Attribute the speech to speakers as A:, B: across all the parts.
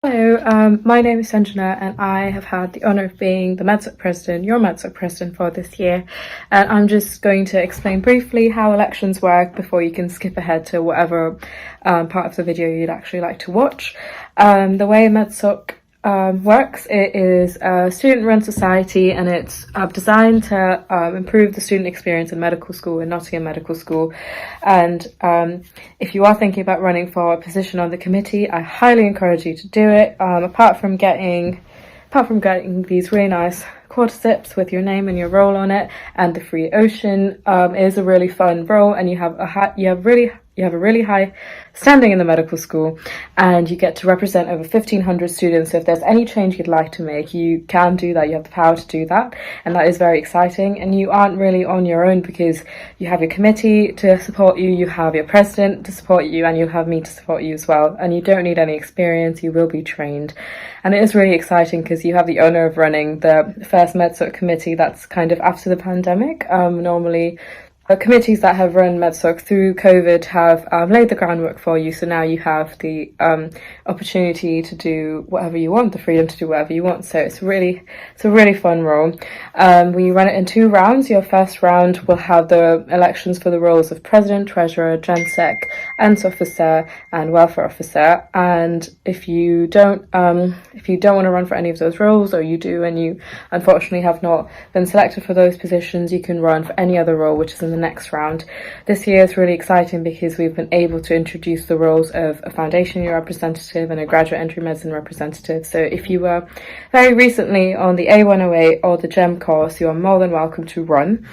A: Hello, my name is Sanjana and I have had the honour of being the MedSoc President, your MedSoc President for this year, and I'm just going to explain briefly how elections work before you can skip ahead to whatever part of the video you'd actually like to watch. The way MedSoc works, it is a student-run society and it's designed to improve the student experience in medical school, in Nottingham Medical School. And if you are thinking about running for a position on the committee, I highly encourage you to do it. Apart from getting these really nice quarter zips with your name and your role on it, and the free ocean, is a really fun role, and you have a really high standing in the medical school, and you get to represent over 1,500 students. So if there's any change you'd like to make, you can do that. You have the power to do that, and that is very exciting. And you aren't really on your own because you have your committee to support you, you have your president to support you, and you have me to support you as well. And you don't need any experience, you will be trained. And it is really exciting because you have the honour of running the first MedSoc committee that's kind of after the pandemic. Normally committees that have run MedSoc through COVID have laid the groundwork for you, so now you have the opportunity to do whatever you want, the freedom to do whatever you want. So it's a really fun role. We run it in 2 rounds. Your first round will have the elections for the roles of President, Treasurer, GenSec, ENTs officer, and Welfare officer. And if you don't want to run for any of those roles, or you do and you unfortunately have not been selected for those positions, you can run for any other role which is in the next round. This year is really exciting because we've been able to introduce the roles of a foundation year representative and a graduate entry medicine representative. So if you were very recently on the A108 or the GEM course, you are more than welcome to run.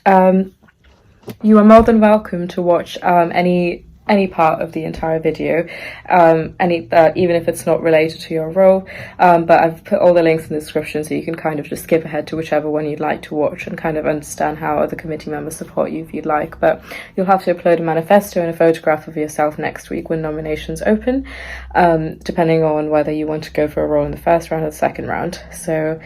A: You are more than welcome to watch any part of the entire video, even if it's not related to your role, but I've put all the links in the description so you can kind of just skip ahead to whichever one you'd like to watch and kind of understand how other committee members support you if you'd like. But you'll have to upload a manifesto and a photograph of yourself next week when nominations open, depending on whether you want to go for a role in the first round or the second round. So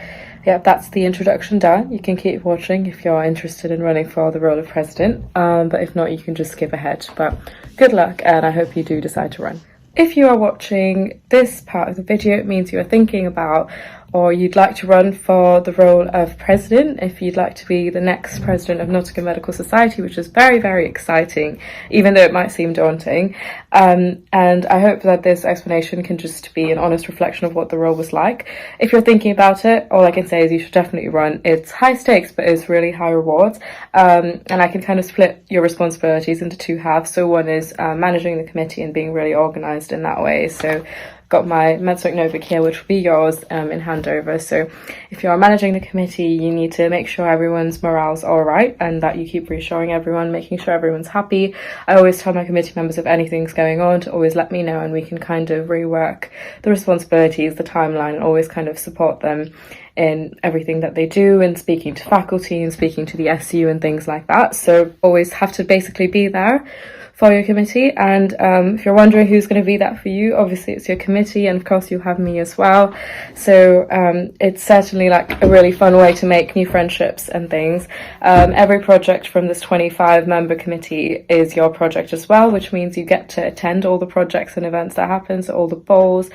A: yeah, that's the introduction done. You can keep watching if you're interested in running for the role of president, but if not, you can just skip ahead. But good luck, and I hope you do decide to run. If you are watching this part of the video, it means you are thinking about or you'd like to run for the role of president, if you'd like to be the next president of Nottingham Medical Society, which is very, very exciting, even though it might seem daunting. And I hope that this explanation can just be an honest reflection of what the role was like. If you're thinking about it, all I can say is you should definitely run. It's high stakes, but it's really high rewards. And I can kind of split your responsibilities into 2 halves. So one is managing the committee and being really organised in that way. So got my MedSoc notebook here, which will be yours in handover. So if you're managing the committee, you need to make sure everyone's morale's all right and that you keep reassuring everyone, making sure everyone's happy. I always tell my committee members if anything's going on to always let me know, and we can kind of rework the responsibilities, the timeline, and always kind of support them in everything that they do, and speaking to faculty and speaking to the SU and things like that. So always have to basically be there for your committee. And if you're wondering who's going to be that for you, obviously it's your committee, and of course you have me as well. So it's certainly like a really fun way to make new friendships and things. Every project from this 25 member committee is your project as well, which means you get to attend all the projects and events that happen, so all the balls.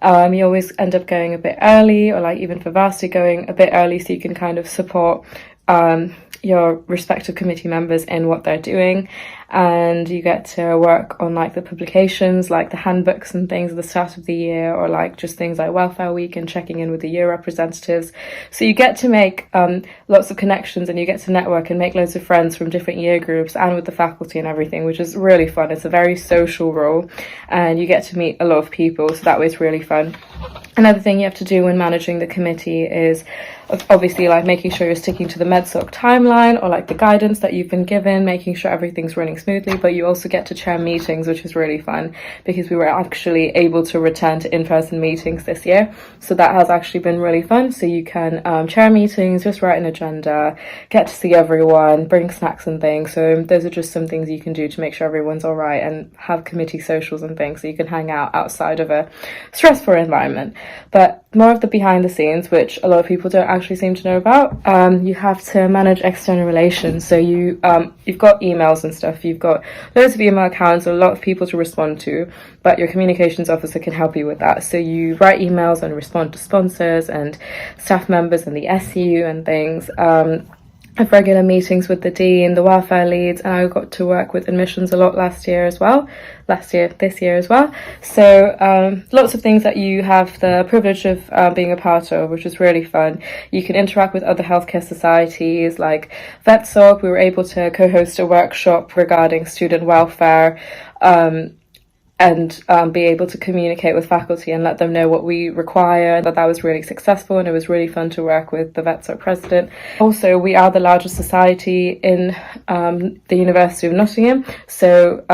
A: You always end up going a bit early, or like even for varsity going a bit early, so you can kind of support your respective committee members in what they're doing. And you get to work on like the publications, like the handbooks and things at the start of the year, or like just things like welfare week and checking in with the year representatives. So you get to make lots of connections, and you get to network and make loads of friends from different year groups and with the faculty and everything, which is really fun. It's a very social role, and you get to meet a lot of people, so that was really fun. Another thing you have to do when managing the committee is obviously like making sure you're sticking to the MedSoc timeline, or like the guidance that you've been given, making sure everything's running smoothly. But you also get to chair meetings, which is really fun because we were actually able to return to in-person meetings this year, so that has actually been really fun. So you can chair meetings, just write an agenda, get to see everyone, bring snacks and things. So those are just some things you can do to make sure everyone's all right, and have committee socials and things so you can hang out outside of a stressful environment. But more of the behind the scenes, which a lot of people don't actually seem to know about. You have to manage external relations. So you've got emails and stuff. You've got loads of email accounts, a lot of people to respond to, but your communications officer can help you with that. So you write emails and respond to sponsors and staff members and the SU and things. Have regular meetings with the Deane, the welfare leads, and I got to work with admissions a lot this year as well. So lots of things that you have the privilege of being a part of, which is really fun. You can interact with other healthcare societies like MedSoc. We were able to co-host a workshop regarding student welfare, and be able to communicate with faculty and let them know what we require. That was really successful, and it was really fun to work with the VETSOC president. Also, we are the largest society in the University of Nottingham, so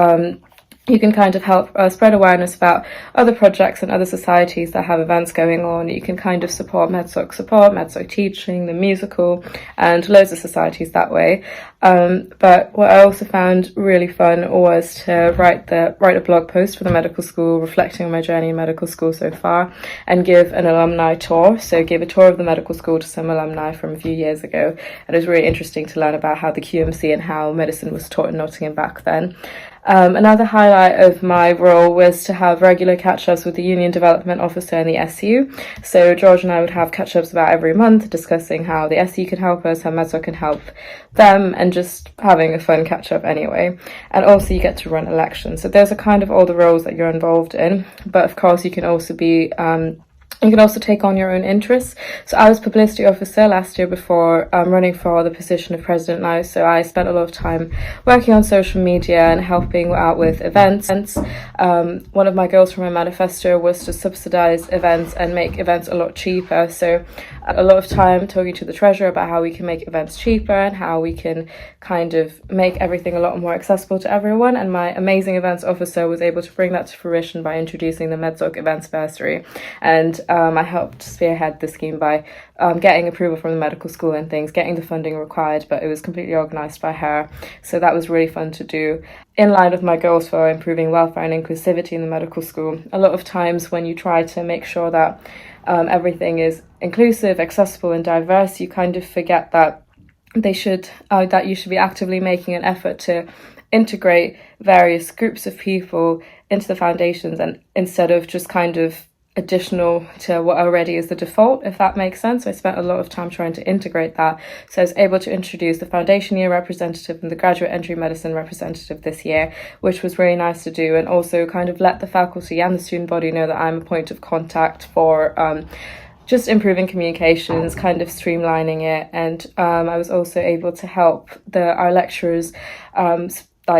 A: you can kind of help spread awareness about other projects and other societies that have events going on. You can kind of support, MedSoc Teaching, the musical, and loads of societies that way. But what I also found really fun was to write a blog post for the medical school reflecting on my journey in medical school so far, and give an alumni tour. So give a tour of the medical school to some alumni from a few years ago. And it was really interesting to learn about how the QMC and how medicine was taught in Nottingham back then. Another highlight of my role was to have regular catch-ups with the Union Development Officer and the SU. So George and I would have catch-ups about every month, discussing how the SU can help us, how MedSoc can help them, and just having a fun catch-up anyway. And also you get to run elections. So those are kind of all the roles that you're involved in. But of course you can also be you can also take on your own interests. So I was publicity officer last year before running for the position of president now. So I spent a lot of time working on social media and helping out with events. One of my goals for my manifesto was to subsidise events and make events a lot cheaper. So a lot of time talking to the treasurer about how we can make events cheaper and how we can kind of make everything a lot more accessible to everyone. And my amazing events officer was able to bring that to fruition by introducing the MedSoc Events Bursary. And I helped spearhead the scheme by getting approval from the medical school and things, getting the funding required, but it was completely organised by her. So that was really fun to do. In line with my goals for improving welfare and inclusivity in the medical school, a lot of times when you try to make sure that everything is inclusive, accessible and diverse, you kind of forget that you should be actively making an effort to integrate various groups of people into the foundations, and instead of just kind of additional to what already is the default, if that makes sense. So I spent a lot of time trying to integrate that. So I was able to introduce the foundation year representative and the graduate entry medicine representative this year, which was really nice to do, and also kind of let the faculty and the student body know that I'm a point of contact for just improving communications, kind of streamlining it. And I was also able to help our lecturers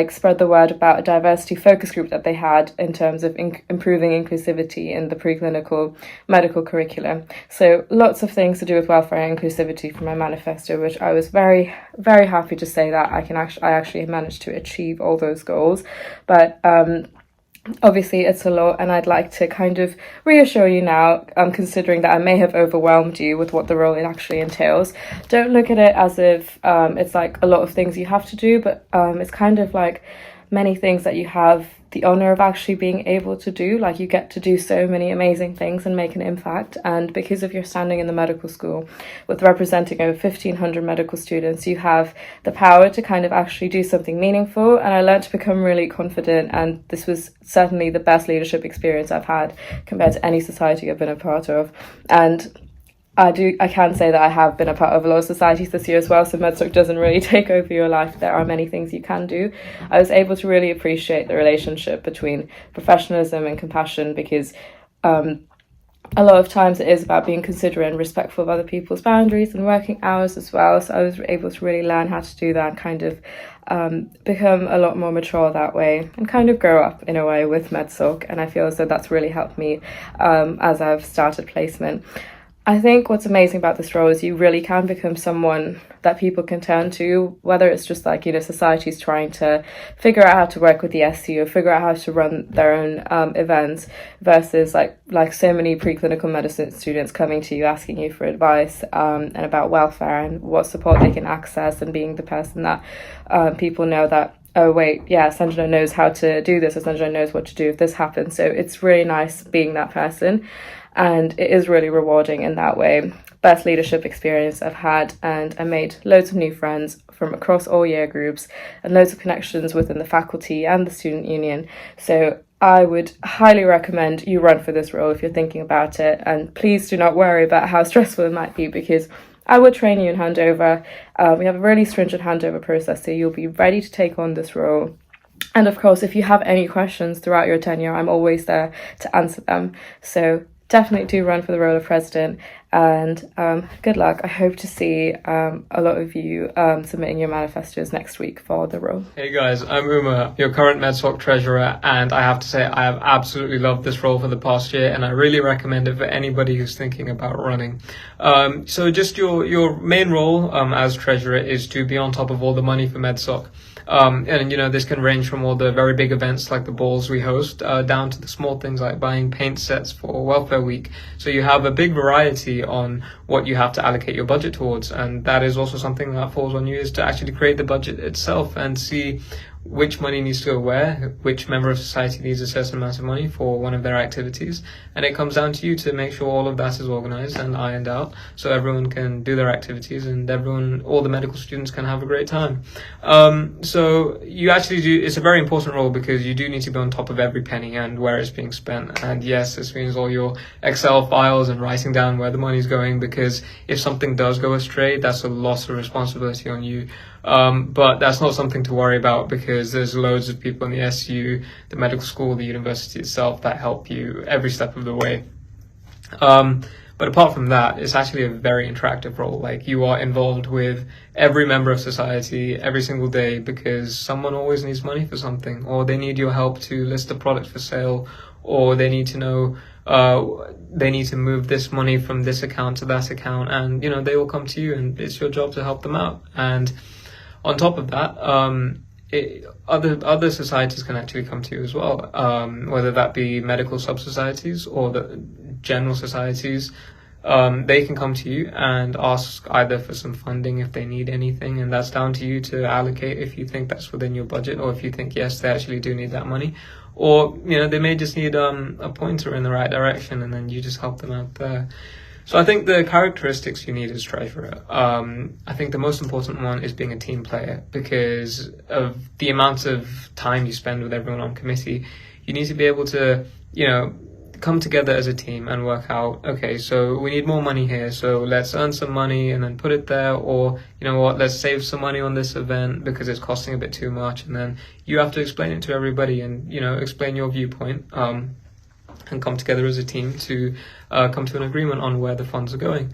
A: spread the word about a diversity focus group that they had in terms of improving inclusivity in the preclinical medical curriculum. So lots of things to do with welfare and inclusivity for my manifesto, which I was very, very happy to say that I actually managed to achieve all those goals. But obviously it's a lot, and I'd like to kind of reassure you now, considering that I may have overwhelmed you with what the role it actually entails. Don't look at it as if it's like a lot of things you have to do, but it's kind of like many things that you have the honour of actually being able to do. Like, you get to do so many amazing things and make an impact, and because of your standing in the medical school with representing over 1,500 medical students, you have the power to kind of actually do something meaningful. And I learned to become really confident, and this was certainly the best leadership experience I've had compared to any society I've been a part of. And I can say that I have been a part of a lot of societies this year as well, so MedSoc doesn't really take over your life. There are many things you can do. I was able to really appreciate the relationship between professionalism and compassion, because a lot of times it is about being considerate and respectful of other people's boundaries and working hours as well. So I was able to really learn how to do that and kind of become a lot more mature that way, and kind of grow up in a way with MedSoc. And I feel as though that's really helped me as I've started placement. I think what's amazing about this role is you really can become someone that people can turn to, whether it's just like, societies trying to figure out how to work with the SU or figure out how to run their own events, versus like so many preclinical medicine students coming to you asking you for advice and about welfare and what support they can access, and being the person that people know that oh wait, yeah, Sanjana knows how to do this, or Sanjana knows what to do if this happens. So it's really nice being that person, and it is really rewarding in that way. Best leadership experience I've had, and I made loads of new friends from across all year groups and loads of connections within the faculty and the student union. So I would highly recommend you run for this role if you're thinking about it, and please do not worry about how stressful it might be, because I will train you in handover. We have a really stringent handover process, so you'll be ready to take on this role. And of course, if you have any questions throughout your tenure, I'm always there to answer them. So definitely do run for the role of president, and good luck. I hope to see a lot of you submitting your manifestos next week for the role.
B: Hey guys, I'm Umer, your current MedSoc treasurer, and I have to say I have absolutely loved this role for the past year, and I really recommend it for anybody who's thinking about running. So just your main role as treasurer is to be on top of all the money for MedSoc. And this can range from all the very big events like the balls we host down to the small things like buying paint sets for Welfare Week. So you have a big variety on what you have to allocate your budget towards, and that is also something that falls on you, is to actually create the budget itself and see which money needs to go where, which member of society needs a certain amount of money for one of their activities, and it comes down to you to make sure all of that is organized and ironed out so everyone can do their activities and all the medical students can have a great time. So you actually do, it's a very important role because you do need to be on top of every penny and where it's being spent. And yes, this means all your Excel files and writing down where the money's going, because if something does go astray, that's a lot of responsibility on you. But that's not something to worry about, because there's loads of people in the SU, the medical school, the university itself, that help you every step of the way. But apart from that, it's actually a very interactive role. Like, you are involved with every member of society every single day, because someone always needs money for something, or they need your help to list a product for sale, or they need to know they need to move this money from this account to that account, and they will come to you, and it's your job to help them out. And on top of that, other societies can actually come to you as well, whether that be medical sub-societies or the general societies. They can come to you and ask either for some funding if they need anything, and that's down to you to allocate if you think that's within your budget, or if you think, yes, they actually do need that money. Or, they may just need a pointer in the right direction, and then you just help them out there. So I think the characteristics you need as treasurer, I think the most important one is being a team player, because of the amount of time you spend with everyone on committee. You need to be able to, come together as a team and work out, okay, so we need more money here, so let's earn some money and then put it there, or let's save some money on this event because it's costing a bit too much, and then you have to explain it to everybody and explain your viewpoint, and come together as a team to come to an agreement on where the funds are going.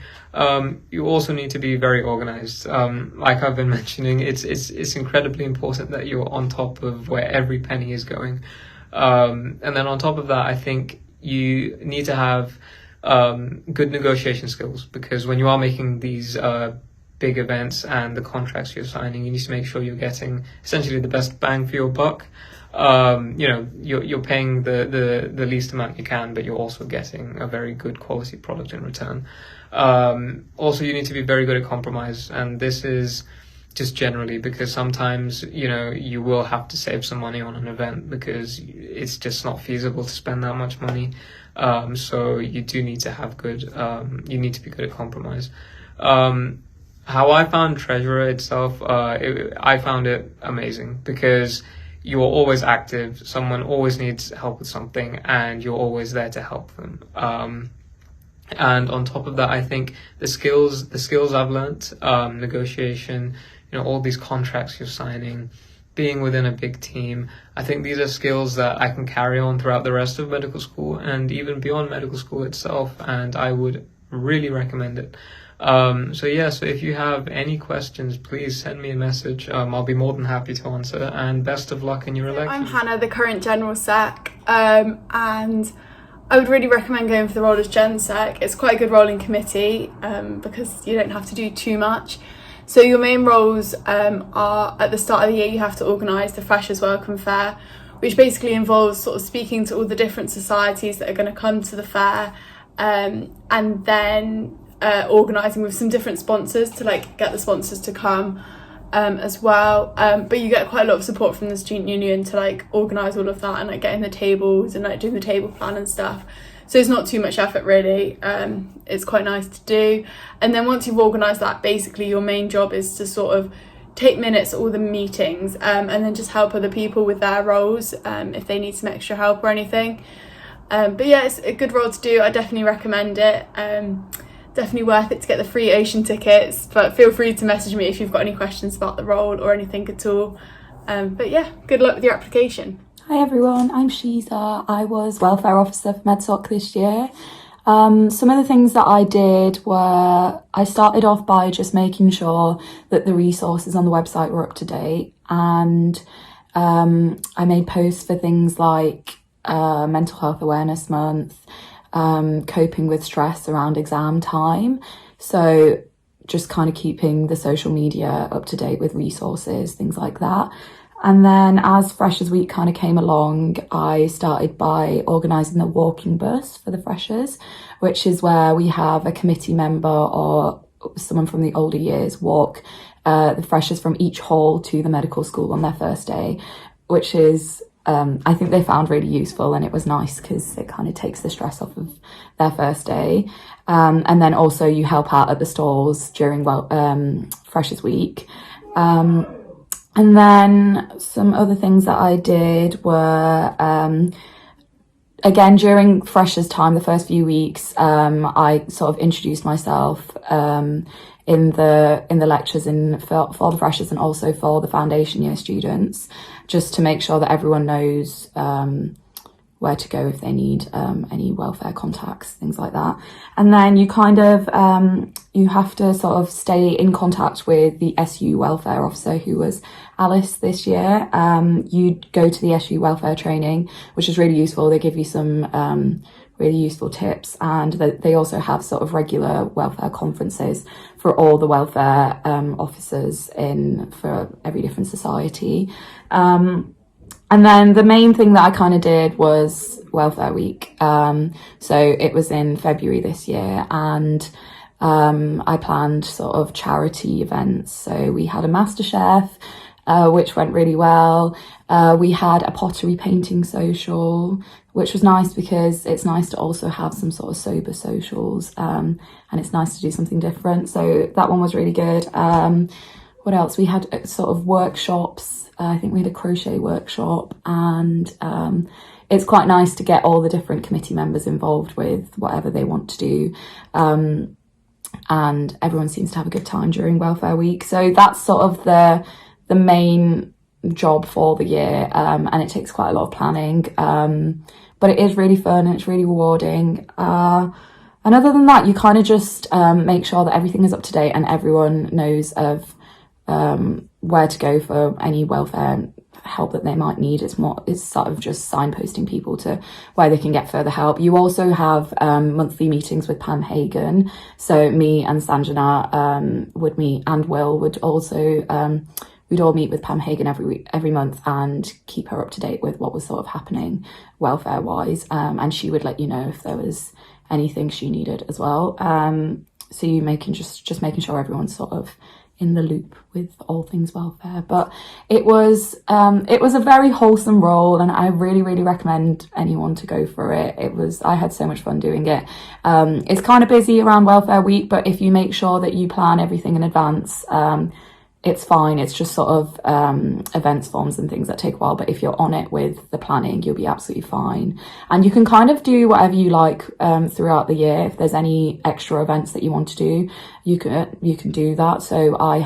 B: You also need to be very organized. Like I've been mentioning, it's incredibly important that you're on top of where every penny is going. And then on top of that, I think you need to have good negotiation skills, because when you are making these big events and the contracts you're signing, you need to make sure you're getting essentially the best bang for your buck. You're paying the least amount you can, but you're also getting a very good quality product in return. Also, you need to be very good at compromise, and this is just generally because sometimes you will have to save some money on an event because it's just not feasible to spend that much money. So you do need to have you need to be good at compromise. How I found treasurer itself, I found it amazing, because you're always active, someone always needs help with something, and you're always there to help them. And on top of that, I think the skills I've learnt, negotiation, all these contracts you're signing, being within a big team, I think these are skills that I can carry on throughout the rest of medical school and even beyond medical school itself, and I would really recommend it. So if you have any questions, please send me a message. I'll be more than happy to answer, and best of luck in your election.
C: I'm Hannah, the current General Sec, and I would really recommend going for the role as Gen Sec. It's quite a good role in committee, because you don't have to do too much. So your main roles are, at the start of the year, you have to organise the Freshers' Welcome Fair, which basically involves sort of speaking to all the different societies that are going to come to the fair, and then organising with some different sponsors to get the sponsors to come. as well, but you get quite a lot of support from the student union to like organise all of that and like getting the tables and like doing the table plan and stuff. So it's not too much effort really. It's quite nice to do. And then once you've organised that, basically your main job is to sort of take minutes at all the meetings, and then just help other people with their roles if they need some extra help or anything. But yeah, it's a good role to do. I definitely recommend it. Definitely worth it to get the free ocean tickets, but feel free to message me if you've got any questions about the role or anything at all. But yeah, good luck with your application.
D: Hi everyone, I'm Sheeza. I was welfare officer for MedSoc this year. Some of the things that I did were, I started off by just making sure that the resources on the website were up to date, and I made posts for things like Mental Health Awareness Month, coping with stress around exam time. So just kind of keeping the social media up to date with resources, things like that. And then as Freshers Week kind of came along, I started by organising the walking bus for the freshers, which is where we have a committee member or someone from the older years walk the freshers from each hall to the medical school on their first day, which is, I think they found really useful, and it was nice because it kind of takes the stress off of their first day. And then also you help out at the stalls during Freshers Week. And then some other things that I did were, again, during freshers time, the first few weeks, I sort of introduced myself in the lectures for the freshers and also for the foundation year students, just to make sure that everyone knows where to go if they need any welfare contacts, things like that. And then you kind of, you have to sort of stay in contact with the SU welfare officer, who was Alice this year. You'd go to the SU welfare training, which is really useful. They give you some really useful tips, and they also have sort of regular welfare conferences for all the welfare officers for every different society. And then the main thing that I kind of did was Welfare Week. So it was in February this year, and I planned sort of charity events. So we had a MasterChef, which went really well. We had a pottery painting social, which was nice because it's nice to also have some sort of sober socials, and it's nice to do something different. So that one was really good. What else? We had sort of workshops. I think we had a crochet workshop, and it's quite nice to get all the different committee members involved with whatever they want to do. And everyone seems to have a good time during Welfare Week. So that's sort of the main job for the year, and it takes quite a lot of planning. But it is really fun and it's really rewarding. And other than that, you kind of just make sure that everything is up to date and everyone knows of where to go for any welfare help that they might need. It's sort of just signposting people to where they can get further help. You also have monthly meetings with Pam Hagan. So me and Sanjana would meet, and Will would also, we'd all meet with Pam Hagan every month and keep her up to date with what was sort of happening welfare wise. And she would let you know if there was anything she needed as well. So you just making sure everyone's sort of in the loop with all things welfare. But it was a very wholesome role, and I really, really recommend anyone to go for it. I had so much fun doing it. It's kind of busy around Welfare Week, but if you make sure that you plan everything in advance, it's fine. It's just sort of events forms and things that take a while, but if you're on it with the planning, you'll be absolutely fine. And you can kind of do whatever you like throughout the year. If there's any extra events that you want to do, you can do that. So I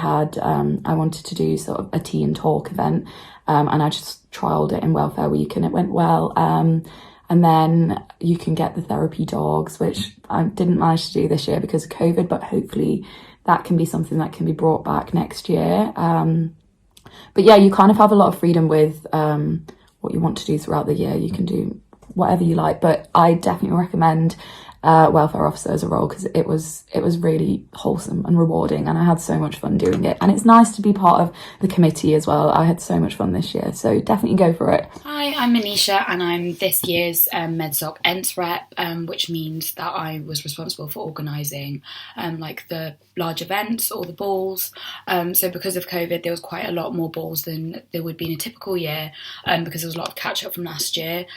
D: wanted to do sort of a tea and talk event, and I just trialled it in Welfare Week and it went well. And then you can get the therapy dogs, which I didn't manage to do this year because of COVID, but hopefully that can be something that can be brought back next year. But yeah, you kind of have a lot of freedom with what you want to do throughout the year. You can do whatever you like, but I definitely recommend welfare officer as a role, because it was really wholesome and rewarding, and I had so much fun doing it. And it's nice to be part of the committee as well. I had so much fun this year, so definitely go for it.
E: Hi, I'm Monisha, and I'm this year's MedSoc ENTs Rep, which means that I was responsible for organising like the large events or the balls. So because of COVID, there was quite a lot more balls than there would be in a typical year, because there was a lot of catch up from last year.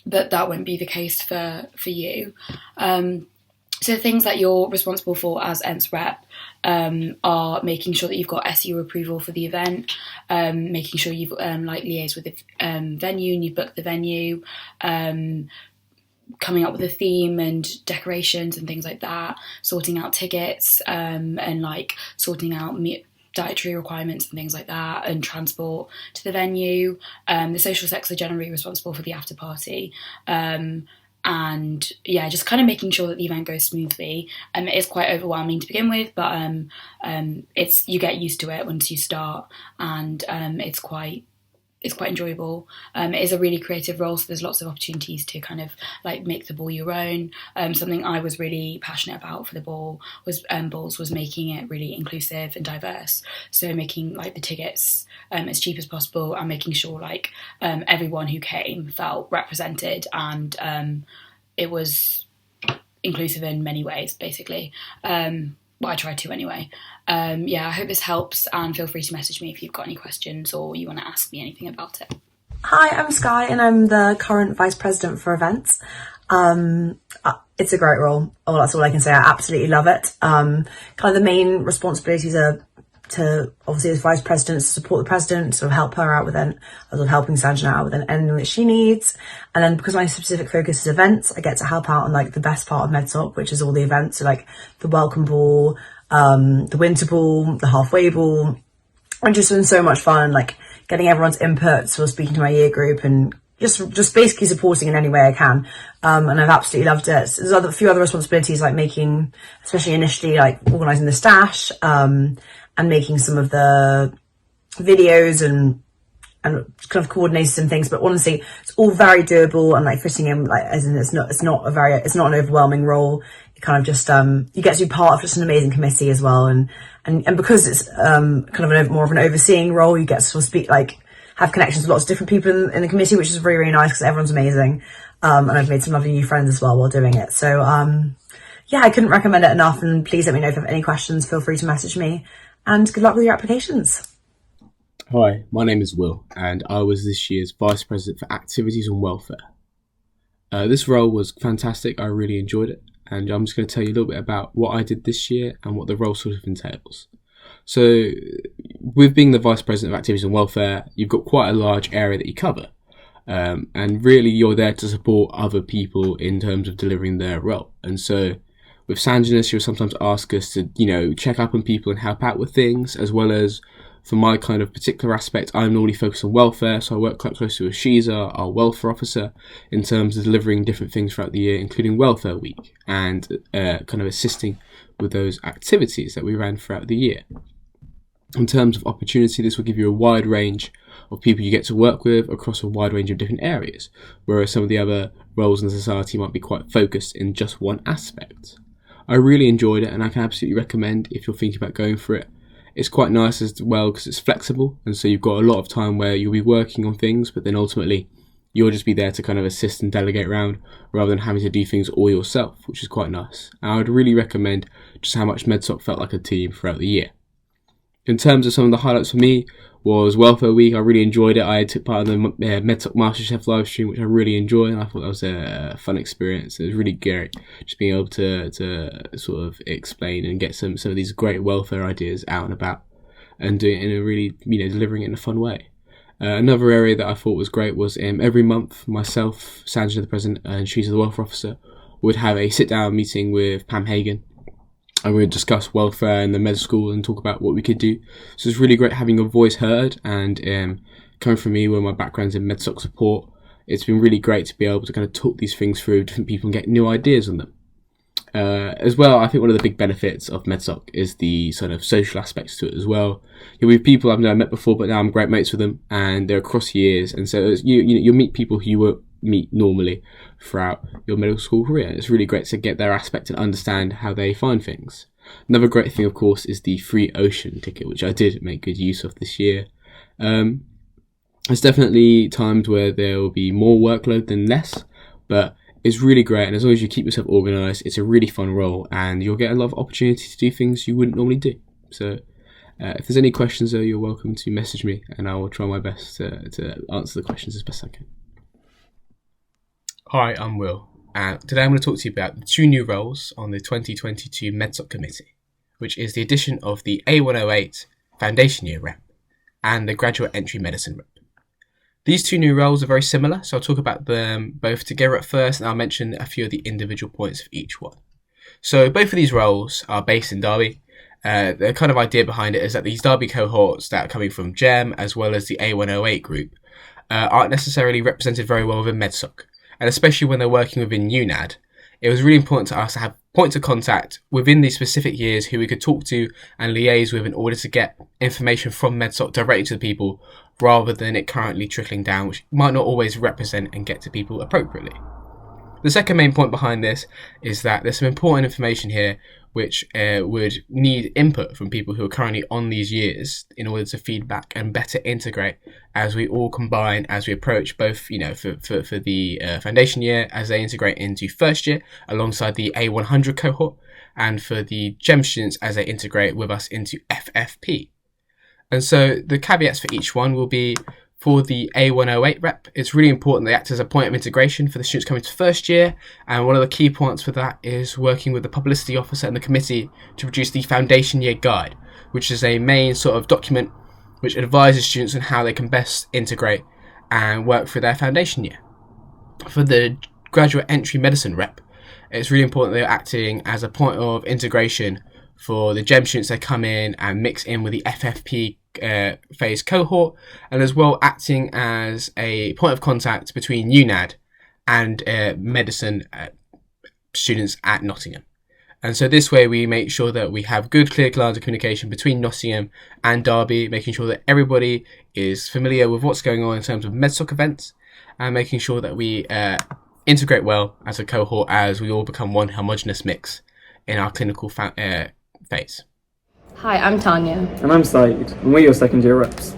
E: But that won't be the case for you. So things that you're responsible for as ENTs Rep are making sure that you've got SEO approval for the event, making sure you've like liaised with the venue and you've booked the venue, coming up with a theme and decorations and things like that, sorting out tickets, and like sorting out dietary requirements and things like that, and transport to the venue. The social sector are generally responsible for the after party. And yeah, just kind of making sure that the event goes smoothly. It is quite overwhelming to begin with, but you get used to it once you start, and it's quite enjoyable. It is a really creative role, so there's lots of opportunities to kind of like make the ball your own. Something I was really passionate about for the balls was making it really inclusive and diverse. So making like the tickets as cheap as possible, and making sure like everyone who came felt represented, and it was inclusive in many ways, basically. Well, I tried to anyway. I hope this helps, and feel free to message me if you've got any questions or you want to ask me anything about it.
F: Hi, I'm Skye, and I'm the current Vice President for Events. It's a great role. Oh, that's all I can say. I absolutely love it. Kind of the main responsibilities are to, obviously as Vice President, support the President, sort of help her out with helping Sanjana out with anything that she needs. And then because my specific focus is events, I get to help out on like the best part of MedSoc, which is all the events. So like the welcome ball, the winter ball, the halfway ball, and just been so much fun, like getting everyone's input, sort of speaking to my year group, and just basically supporting in any way I can. And I've absolutely loved it. There's a few other responsibilities, like making, especially initially, like organising the stash, and making some of the videos and kind of coordinating some things. But honestly, it's all very doable, and like fitting in, like, as in it's not an overwhelming role. You kind of just you get to be part of just an amazing committee as well, and because it's kind of more of an overseeing role, you get to sort of speak, like have connections with lots of different people in the committee, which is really, really nice because everyone's amazing. And I've made some lovely new friends as well while doing it. So I couldn't recommend it enough, and please let me know if you have any questions. Feel free to message me, and good luck with your applications.
G: Hi, my name is Will, and I was this year's Vice President for Activities and Welfare. This role was fantastic. I really enjoyed it, and I'm just going to tell you a little bit about what I did this year and what the role sort of entails. So, with being the Vice President of Activities and Welfare, you've got quite a large area that you cover, and really you're there to support other people in terms of delivering their role. And so, with Sanjana, she'll sometimes ask us to, check up on people and help out with things, as well as for my kind of particular aspect, I'm normally focused on welfare, so I work quite closely with Sheeza, our welfare officer, in terms of delivering different things throughout the year, including Welfare Week, and kind of assisting with those activities that we ran throughout the year. In terms of opportunity, this will give you a wide range of people you get to work with across a wide range of different areas, whereas some of the other roles in the society might be quite focused in just one aspect. I really enjoyed it, and I can absolutely recommend if you're thinking about going for it. It's quite nice as well because it's flexible, and so you've got a lot of time where you'll be working on things, but then ultimately you'll just be there to kind of assist and delegate around rather than having to do things all yourself, which is quite nice. And I would really recommend just how much MedSoc felt like a team throughout the year. In terms of some of the highlights for me was Welfare Week. I really enjoyed it. I took part in the MedSoc MasterChef live stream, which I really enjoyed, and I thought that was a fun experience. It was really great just being able to sort of explain and get some of these great welfare ideas out and about, and doing it in a really, delivering it in a fun way. Another area that I thought was great was every month myself, Sanjana the President, and Sheeza the Welfare Officer would have a sit-down meeting with Pam Hagan, and we would discuss welfare in the med school and talk about what we could do. So it's really great having your voice heard, and coming from me where my background's in MedSoc support, it's been really great to be able to kind of talk these things through different people and get new ideas on them. As well, I think one of the big benefits of MedSoc is the sort of social aspects to it as well. You'll be people I've never met before, but now I'm great mates with them, and they're across years, and so you'll meet people who you meet normally throughout your medical school career. It's really great to get their aspect and understand how they find things. Another great thing, of course, is the free ocean ticket, which I did make good use of this year. There's definitely times where there will be more workload than less, but it's really great, and as long as you keep yourself organised, it's a really fun role, and you'll get a lot of opportunity to do things you wouldn't normally do. So if there's any questions, though, you're welcome to message me, and I will try my best to answer the questions as best I can. Hi, I'm Will, and today I'm going to talk to you about the 2 new roles on the 2022 MedSoc Committee, which is the addition of the A108 Foundation Year Rep and the Graduate Entry Medicine Rep. These 2 new roles are very similar, so I'll talk about them both together at first, and I'll mention a few of the individual points for each one. So both of these roles are based in Derby. The kind of idea behind it is that these Derby cohorts that are coming from GEM as well as the A108 group aren't necessarily represented very well within MedSoc. And especially when they're working within UNAD, it was really important to us to have points of contact within these specific years who we could talk to and liaise with in order to get information from MedSoc directly to the people, rather than it currently trickling down, which might not always represent and get to people appropriately. The second main point behind this is that there's some important information here which would need input from people who are currently on these years in order to feedback and better integrate as we all combine, as we approach both, for the foundation year as they integrate into first year alongside the A100 cohort, and for the GEM students as they integrate with us into FFP. And so the caveats for each one will be, for the A108 rep, it's really important they act as a point of integration for the students coming to first year, and one of the key points for that is working with the publicity officer and the committee to produce the foundation year guide, which is a main sort of document which advises students on how they can best integrate and work through their foundation year. For the graduate entry medicine rep, it's really important they're acting as a point of integration for the GEM students that come in and mix in with the FFP phase cohort, and as well acting as a point of contact between UNAD and medicine students at Nottingham. And so this way we make sure that we have good, clear lines of communication between Nottingham and Derby, making sure that everybody is familiar with what's going on in terms of MedSoc events, and making sure that we integrate well as a cohort as we all become one homogenous mix in our clinical phase.
H: Hi, I'm Tanya.
I: And I'm Syed, and we're your second year reps.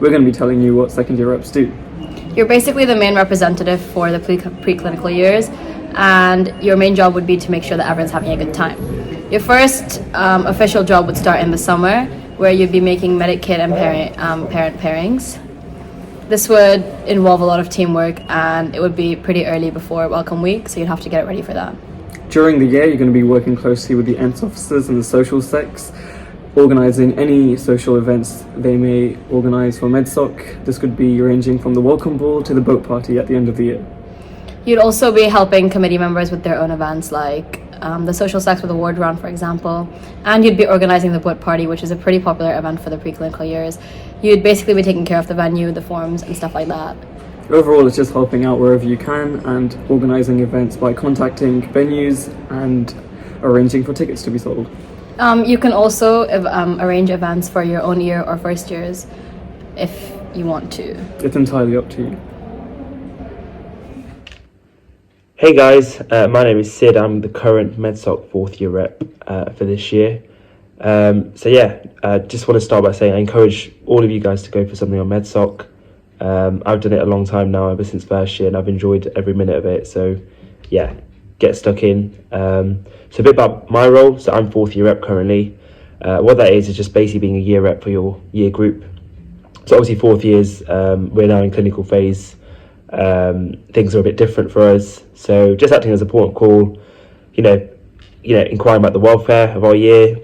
I: We're going to be telling you what second year reps do.
H: You're basically the main representative for the preclinical years, and your main job would be to make sure that everyone's having a good time. Your first official job would start in the summer, where you'd be making medic kit and parent pairings. This would involve a lot of teamwork, and it would be pretty early before welcome week, so you'd have to get ready for that.
I: During the year, you're going to be working closely with the ENTs officers and the social secs, organising any social events they may organise for MedSoc. This could be ranging from the welcome ball to the boat party at the end of the year.
H: You'd also be helping committee members with their own events, like the social sex with a ward round, for example, and you'd be organising the boat party, which is a pretty popular event for the preclinical years. You'd basically be taking care of the venue, the forms, and stuff like that.
I: Overall, it's just helping out wherever you can and organising events by contacting venues and arranging for tickets to be sold.
H: You can also arrange events for your own year or first years if you want to.
I: It's entirely up to you.
J: Hey guys, my name is Sid. I'm the current MedSoc 4th year rep for this year. Just want to start by saying I encourage all of you guys to go for something on MedSoc. I've done it a long time now, ever since first year, and I've enjoyed every minute of it. So yeah, get stuck in. So a bit about my role. So I'm 4th year rep currently. What that is just basically being a year rep for your year group. So obviously 4th years, we're now in clinical phase. Things are a bit different for us. So just acting as a port of call, inquiring about the welfare of our year,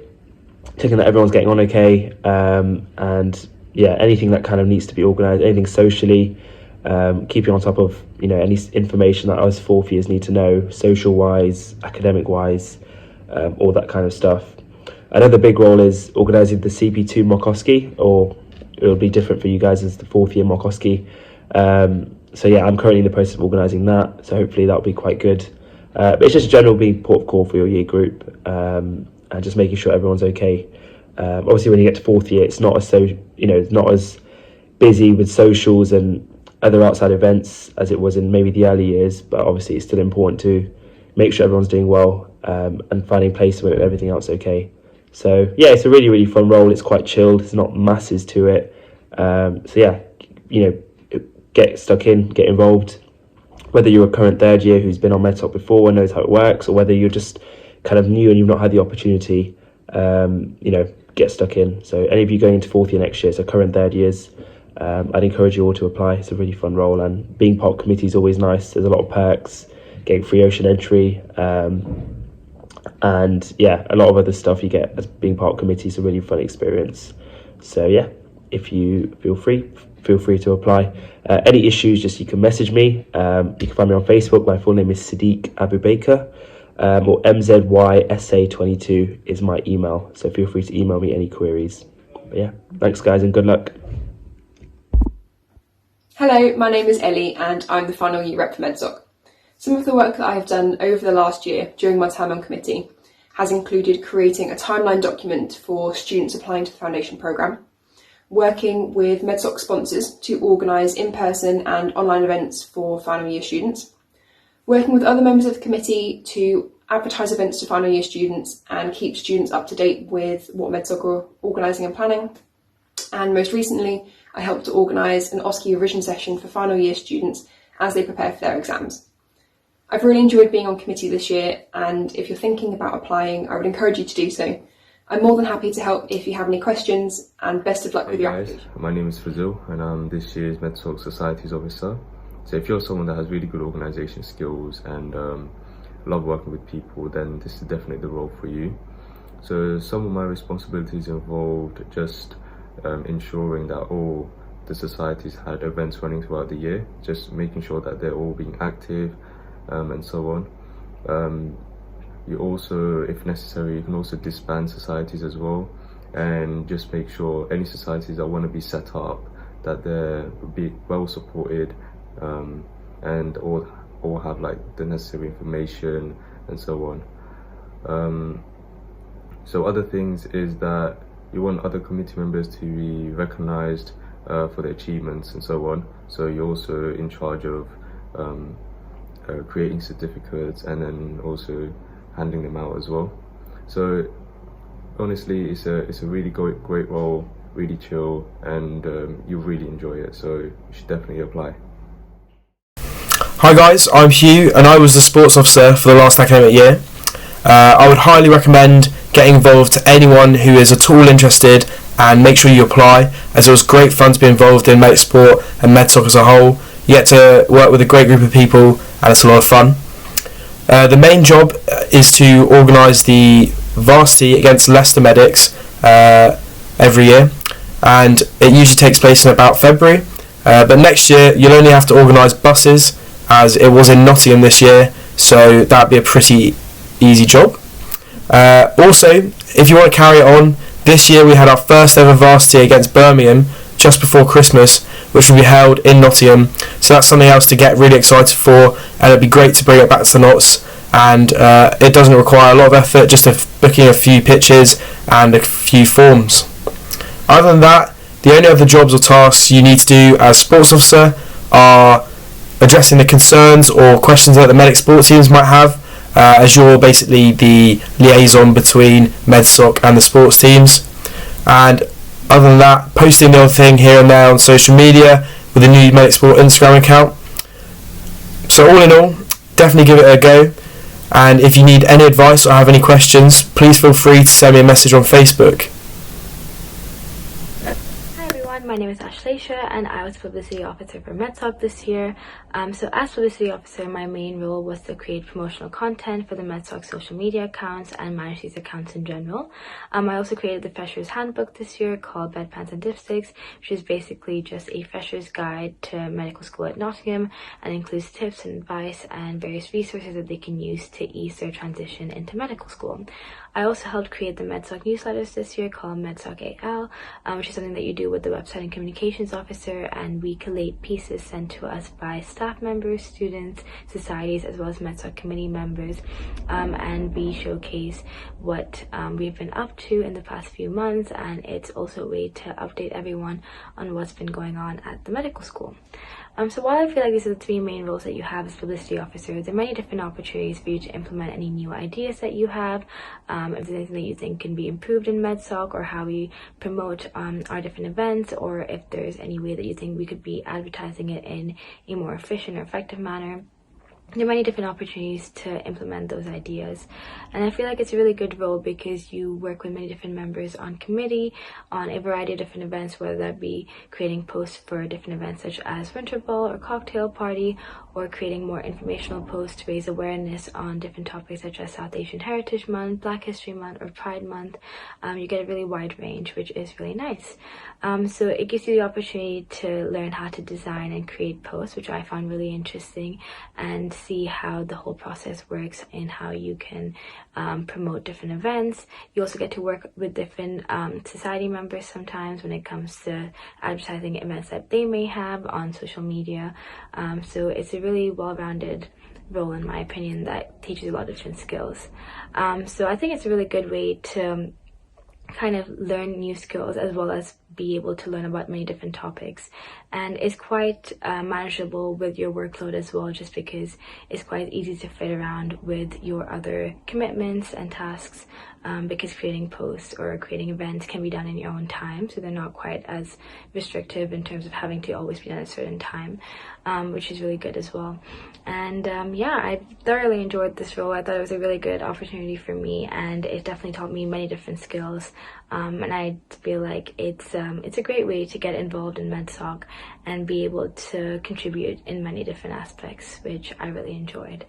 J: checking that everyone's getting on okay, and anything that kind of needs to be organised, anything socially, keeping on top of any information that us 4th years need to know, social wise, academic wise, all that kind of stuff. Another big role is organising the CP2 Mokoski, or it'll be different for you guys as the 4th year Mokoski. I'm currently in the process of organising that, so hopefully that'll be quite good. But it's just a general being port of call for your year group, and just making sure everyone's okay. Obviously when you get to 4th year, it's not as it's not as busy with socials and other outside events as it was in maybe the early years, but obviously it's still important to make sure everyone's doing well, and finding placement and everything else okay. So yeah, it's a really, really fun role. It's quite chilled. There's not masses to it. So yeah, get stuck in, get involved. Whether you're a current third year who's been on MedSoc before and knows how it works, or whether you're just kind of new and you've not had the opportunity, get stuck in. So any of you going into fourth year next year, so current third years, I'd encourage you all to apply. It's a really fun role, and being part of committee is always nice. There's a lot of perks, getting free ocean entry, and yeah, a lot of other stuff you get as being part of committee. Is a really fun experience. So yeah, if you feel free to apply. Any issues, just you can message me. You can find me on Facebook. My full name is Sidiq Aboobaker, or MZYSA22 is my email. So feel free to email me any queries. But yeah, thanks guys, and good luck.
K: Hello, my name is Elle and I'm the final year rep for MedSoc. Some of the work that I have done over the last year during my time on committee has included creating a timeline document for students applying to the foundation programme, working with MedSoc sponsors to organise in-person and online events for final year students, working with other members of the committee to advertise events to final year students and keep students up to date with what MedSoc are organising and planning, and most recently I helped to organise an OSCE revision session for final year students as they prepare for their exams. I've really enjoyed being on committee this year, and if you're thinking about applying, I would encourage you to do so. I'm more than happy to help if you have any questions, and best of luck with your application.
L: My name is Fazil and I'm this year's MedSoc Societies Officer. So if you're someone that has really good organisation skills and love working with people, then this is definitely the role for you. So some of my responsibilities involved just ensuring that all the societies had events running throughout the year, just making sure that they're all being active, and so on. You also, if necessary, you can also disband societies as well, and just make sure any societies that want to be set up, that they're be well supported, and all have like the necessary information and so on. So other things is that you want other committee members to be recognised for their achievements and so on. So you're also in charge of creating certificates and then also handing them out as well. So honestly, it's a really great role, really chill, and you'll really enjoy it. So you should definitely apply.
M: Hi guys, I'm Hugh and I was the sports officer for the last academic year. I would highly recommend getting involved to anyone who is at all interested, and make sure you apply, as it was great fun to be involved in sport and MedSoc as a whole. You get to work with a great group of people and it's a lot of fun. The main job is to organise the varsity against Leicester Medics every year, and it usually takes place in about February. But next year you'll only have to organise buses, as it was in Nottingham this year, so that'd be a pretty easy job. Also, if you want to carry it on, this year we had our first ever varsity against Birmingham just before Christmas, which will be held in Nottingham, so that's something else to get really excited for, and it'd be great to bring it back to the Notts. And it doesn't require a lot of effort, just booking a few pitches and a few forms. Other than that, the only other jobs or tasks you need to do as sports officer are addressing the concerns or questions that the medic sport teams might have, as you're basically the liaison between MedSoc and the sports teams. And other than that, posting the odd thing here and there on social media with the new medic sport Instagram account. So all in all, definitely give it a go. And if you need any advice or have any questions, please feel free to send me a message on Facebook.
N: Hi everyone, my name is Aashlesha and I was Publicity Officer for MedSoc this year. So as Publicity Officer, my main role was to create promotional content for the MedSoc social media accounts and manage these accounts in general. I also created the Freshers Handbook this year called Bedpans and Dipsticks, which is basically just a Freshers Guide to medical school at Nottingham, and includes tips and advice and various resources that they can use to ease their transition into medical school. I also helped create the MedSoc newsletters this year called MedSoc AL, which is something that you do with the website and communications officer, and we collate pieces sent to us by staff members, students, societies, as well as MedSoc committee members, and we showcase what we've been up to in the past few months, and it's also a way to update everyone on what's been going on at the medical school. So while I feel like these are the three main roles that you have as publicity officer, there are many different opportunities for you to implement any new ideas that you have, if there's anything that you think can be improved in MedSoc, or how we promote our different events, or if there's any way that you think we could be advertising it in a more efficient or effective manner. There are many different opportunities to implement those ideas, and I feel like it's a really good role because you work with many different members on committee on a variety of different events, whether that be creating posts for different events such as Winter Ball or Cocktail Party, or creating more informational posts to raise awareness on different topics such as South Asian Heritage Month, Black History Month, or Pride Month. You get a really wide range, which is really nice. So it gives you the opportunity to learn how to design and create posts, which I find really interesting, and see how the whole process works and how you can promote different events. You also get to work with different society members sometimes when it comes to advertising events that they may have on social media. So it's a really well-rounded role, in my opinion, that teaches a lot of different skills. So I think it's a really good way to kind of learn new skills as well as be able to learn about many different topics, and it's quite manageable with your workload as well, just because it's quite easy to fit around with your other commitments and tasks, because creating posts or creating events can be done in your own time, so they're not quite as restrictive in terms of having to always be done at a certain time, which is really good as well. And yeah, I thoroughly enjoyed this role. I thought it was a really good opportunity for me, and it definitely taught me many different skills, and I feel like it's a great way to get involved in MedSoc and be able to contribute in many different aspects, which I really enjoyed.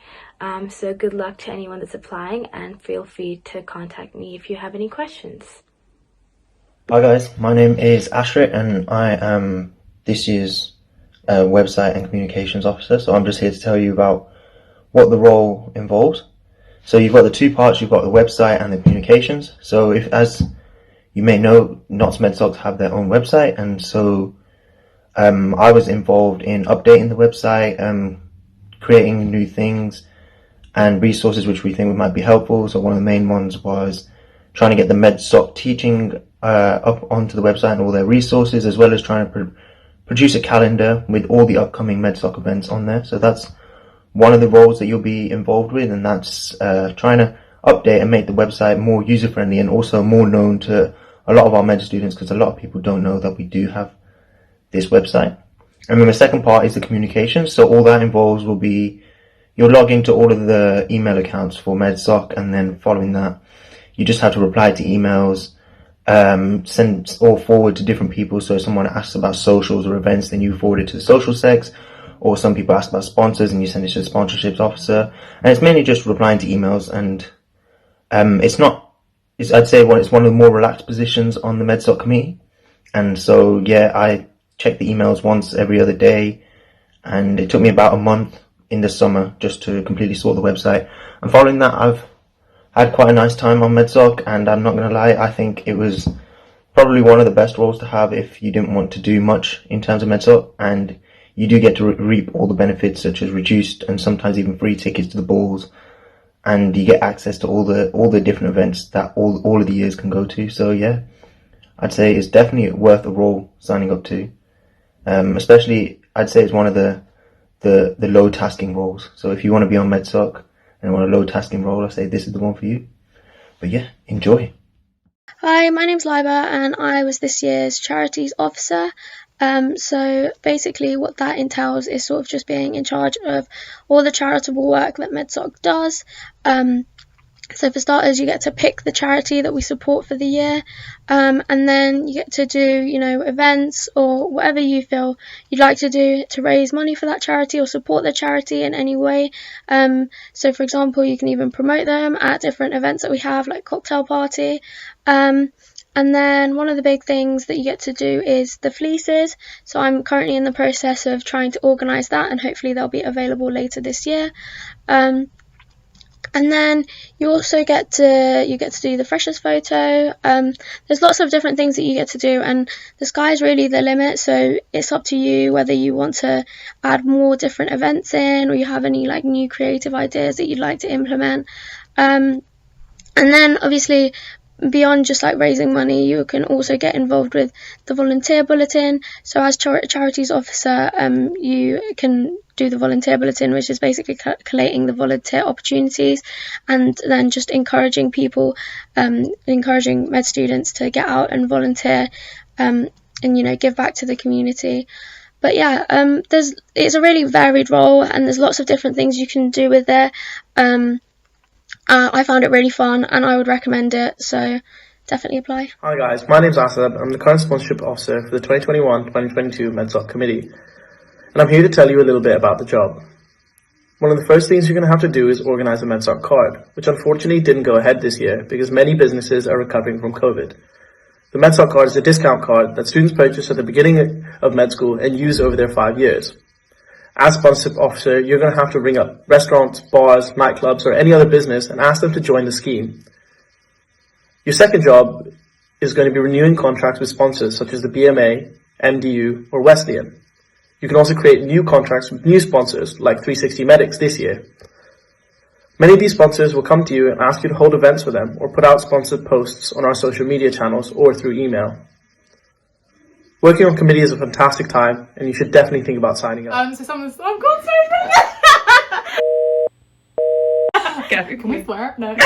N: So good luck to anyone that's applying, and feel free to contact me if you have any questions.
O: Hi guys, my name is Ashrit and I am this year's website and communications officer. So I'm just here to tell you about what the role involves. So you've got the two parts, you've got the website and the communications. So if, as you may know, Notts MedSoc have their own website, and so I was involved in updating the website, creating new things and resources which we think might be helpful. So one of the main ones was trying to get the MedSoc teaching up onto the website and all their resources, as well as trying to produce a calendar with all the upcoming MedSoc events on there. So that's one of the roles that you'll be involved with, and that's trying to update and make the website more user-friendly and also more known to a lot of our med students, because a lot of people don't know that we do have this website. And then the second part is the communications. So all that involves will be you'll log into all of the email accounts for MedSoc, and then following that you just have to reply to emails, send or forward to different people. So if someone asks about socials or events, then you forward it to the social secs, or some people ask about sponsors and you send it to the sponsorships officer. And it's mainly just replying to emails, and I'd say it's one of the more relaxed positions on the MedSoc committee. And so yeah, I check the emails once every other day, and it took me about a month in the summer just to completely sort the website. And following that, I've had quite a nice time on MedSoc, and I'm not going to lie, I think it was probably one of the best roles to have if you didn't want to do much in terms of MedSoc, and you do get to reap all the benefits such as reduced and sometimes even free tickets to the balls, and you get access to all the different events that all of the years can go to. So yeah, I'd say it's definitely worth a role signing up to. Especially, I'd say it's one of the low tasking roles. So if you want to be on MedSoc and want a low tasking role, I say this is the one for you. But yeah, enjoy.
P: Hi, my name's Laiba and I was this year's Charities officer. So basically what that entails is sort of just being in charge of all the charitable work that MedSoc does. So for starters, you get to pick the charity that we support for the year, and then you get to do, events or whatever you feel you'd like to do to raise money for that charity or support the charity in any way. So for example, you can even promote them at different events that we have, like Cocktail Party. And then one of the big things that you get to do is the fleeces. So I'm currently in the process of trying to organise that, and hopefully they'll be available later this year. And then you also get to do the freshers photo. There's lots of different things that you get to do, and the sky's really the limit. So it's up to you whether you want to add more different events in, or you have any new creative ideas that you'd like to implement. And then obviously beyond just like raising money, you can also get involved with the volunteer bulletin. So as charities officer, you can do the volunteer bulletin, which is basically collating the volunteer opportunities, and then just encouraging people, encouraging med students to get out and volunteer, and give back to the community. But yeah, it's a really varied role, and there's lots of different things you can do with it. I found it really fun, and I would recommend it, so definitely apply.
Q: Hi guys, my name's Aftab. I'm the current sponsorship officer for the 2021-2022 MedSoc committee, and I'm here to tell you a little bit about the job. One of the first things you're going to have to do is organise a MedSoc card, which unfortunately didn't go ahead this year because many businesses are recovering from COVID. The MedSoc card is a discount card that students purchase at the beginning of med school and use over their 5 years. As sponsorship officer, you're going to have to ring up restaurants, bars, nightclubs, or any other business and ask them to join the scheme. Your second job is going to be renewing contracts with sponsors such as the BMA, MDU, or Wesleyan. You can also create new contracts with new sponsors like 360 Medics this year. Many of these sponsors will come to you and ask you to hold events for them or put out sponsored posts on our social media channels or through email. Working on committee is a fantastic time, and you should definitely think about signing up.
C: So someone's... Oh God, sorry. Can we swear? No.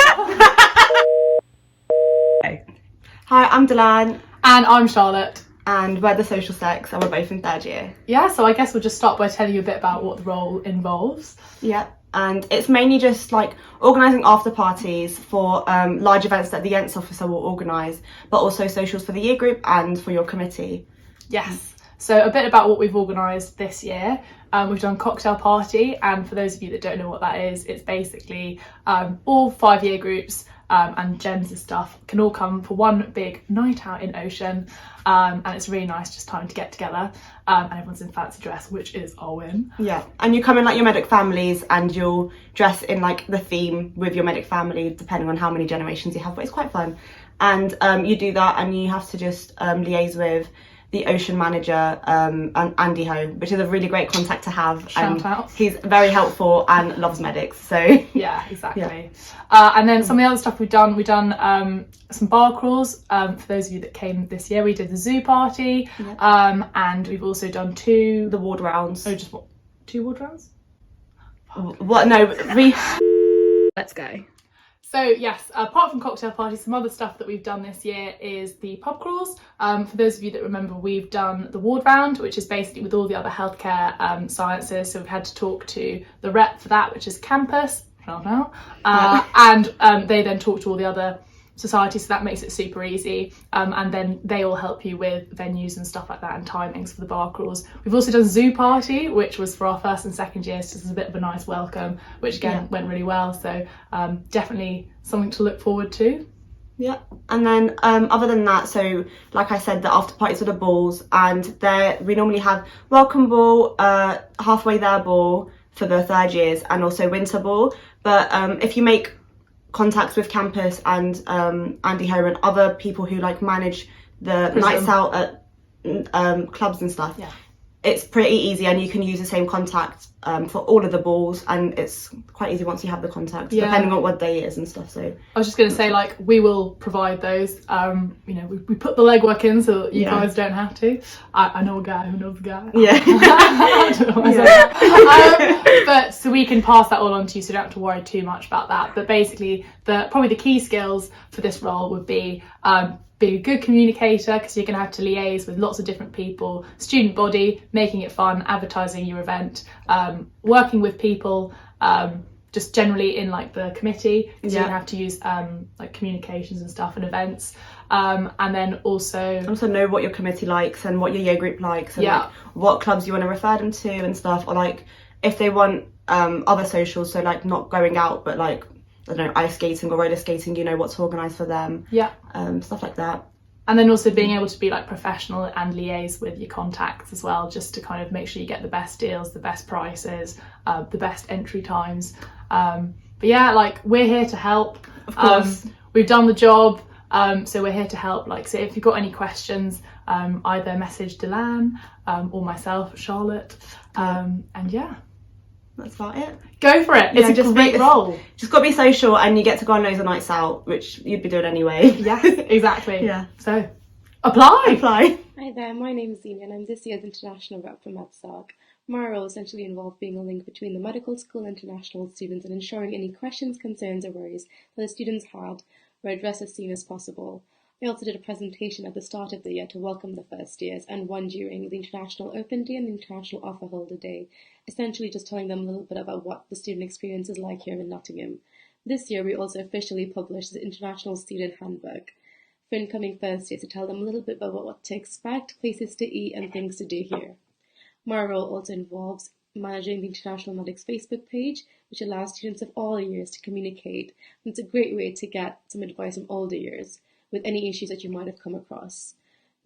R: Hi, I'm Deane.
C: And I'm Charlotte.
R: And we're the social sex, and we're both in 3rd year.
C: Yeah, so I guess we'll just start by telling you a bit about what the role involves.
R: Yeah, and it's mainly just like organising after parties for large events that the ENTs officer will organise, but also socials for the year group and for your committee.
C: Yes, so a bit about what we've organised this year. We've done cocktail party, and for those of you that don't know what that is, it's basically all 5 year groups and GEMs and stuff can all come for one big night out in Ocean, and it's really nice just time to get together, and everyone's in fancy dress, which is our win.
R: Yeah, and you come in like your medic families, and you'll dress in like the theme with your medic family depending on how many generations you have, but it's quite fun. And you do that, and you have to just liaise with the Ocean manager, and Andy Ho, which is a really great contact to have.
C: Shout out.
R: He's very helpful and loves medics, so
C: yeah, exactly. Yeah. And then some of the other stuff we've done some bar crawls. For those of you that came this year, we did the zoo party, and we've also done the
R: ward rounds.
C: Oh, just what? 2 ward rounds?
R: What? No,
C: Let's go. So yes, apart from cocktail parties, some other stuff that we've done this year is the pub crawls. For those of you that remember, we've done the ward round, which is basically with all the other healthcare sciences. So we've had to talk to the rep for that, which is campus, and they then talk to all the other societies, so that makes it super easy, and then they all help you with venues and stuff like that and timings for the bar crawls. We've also done zoo party, which was for our 1st and 2nd years, just as a bit of a nice welcome, which again went really well, so definitely something to look forward to.
R: Yeah, and then other than that, so like I said, the after parties are the balls, and there we normally have welcome ball, halfway there ball for the 3rd years, and also winter ball. But if you make contacts with campus and Andy Ho and other people who like manage the nights out at clubs and stuff, it's pretty easy, and you can use the same contact for all of the balls, and it's quite easy once you have the contact, depending on what day it is and stuff. So
C: I was just going to say, like, we will provide those. We put the legwork in so that you guys don't have to. I know a guy who knows a guy. But so we can pass that all on to you, so you don't have to worry too much about that. But basically, probably the key skills for this role would be being a good communicator, because you're going to have to liaise with lots of different people, student body, making it fun, advertising your event, working with people, just generally in like the committee, because you're going to have to use like communications and stuff and events, and then also
R: know what your committee likes and what your year group likes, and like what clubs you want to refer them to and stuff, or like if they want other socials, so like not going out but like, I don't know, ice skating or roller skating, you know what to organise for them. Stuff like that.
C: And then also being able to be like professional and liaise with your contacts as well, just to kind of make sure you get the best deals, the best prices, the best entry times. But yeah, like, we're here to help.
R: Of course.
C: We've done the job, so we're here to help. Like, so if you've got any questions, either message Deane or myself, Charlotte, and yeah.
R: That's about it.
S: Go for it. It's a great role.
R: Just got to be social, and you get to go on loads of nights out, which you'd be doing anyway.
S: Yeah, exactly.
R: Yeah.
S: So, apply.
T: Hi there, my name is Deane and I'm this year's International Rep for MedSoc. My role essentially involved being a link between the medical school and international students and ensuring any questions, concerns or worries that the students had were addressed as soon as possible. I also did a presentation at the start of the year to welcome the first years and one during the International Open Day and the International Offer Holder Day, essentially just telling them a little bit about what the student experience is like here in Nottingham. This year we also officially published the International Student Handbook for incoming first years to tell them a little bit about what to expect, places to eat and things to do here. My role also involves managing the International Medics Facebook page, which allows students of all years to communicate, and it's a great way to get some advice from older years with any issues that you might have come across.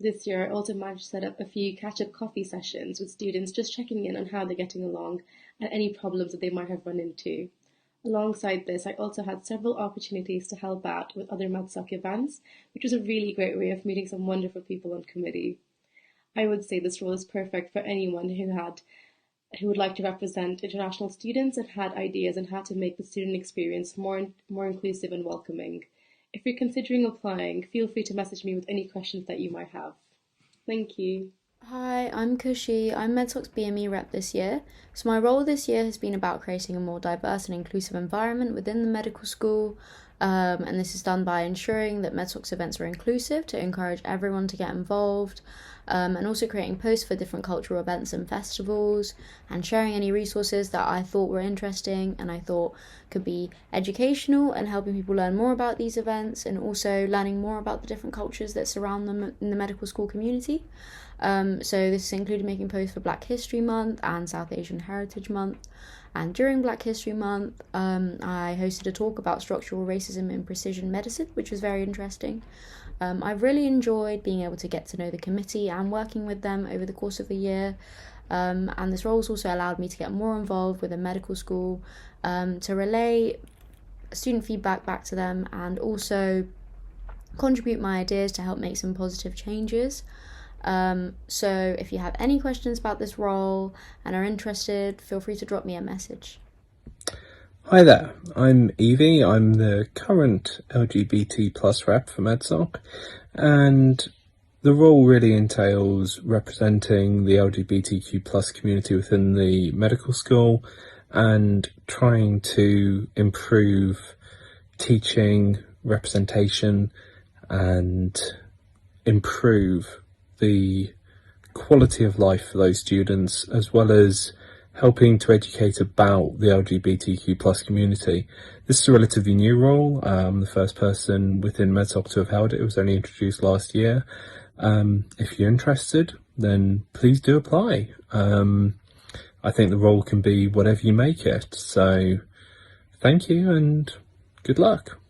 T: This year I also managed to set up a few catch-up coffee sessions with students, just checking in on how they're getting along and any problems that they might have run into. Alongside this, I also had several opportunities to help out with other MedSoc events, which was a really great way of meeting some wonderful people on committee. I would say this role is perfect for anyone who would like to represent international students and had ideas on how to make the student experience more inclusive and welcoming. If you're considering applying, feel free to message me with any questions that you might have. Thank you.
N: Hi, I'm Kushi. I'm MedSoc's BME rep this year. So my role this year has been about creating a more diverse and inclusive environment within the medical school. And this is done by ensuring that MedSoc's events are inclusive to encourage everyone to get involved, and also creating posts for different cultural events and festivals, and sharing any resources that I thought were interesting and I thought could be educational and helping people learn more about these events, and also learning more about the different cultures that surround them in the medical school community. So this included making posts for Black History Month and South Asian Heritage Month. And during Black History Month, I hosted a talk about structural racism in precision medicine, which was very interesting. I've really enjoyed being able to get to know the committee and working with them over the course of the year. And this role has also allowed me to get more involved with the medical school, to relay student feedback back to them and also contribute my ideas to help make some positive changes. So if you have any questions about this role and are interested, feel free to drop me a message.
G: Hi there, I'm Evie. I'm the current LGBT plus rep for MedSoc, and the role really entails representing the LGBTQ plus community within the medical school and trying to improve teaching, representation, and improve the quality of life for those students, as well as helping to educate about the LGBTQ plus community. This is a relatively new role. I'm the first person within MedSoc to have held it. It was only introduced last year. If you're interested, then please do apply. I think the role can be whatever you make it. So thank you and good luck.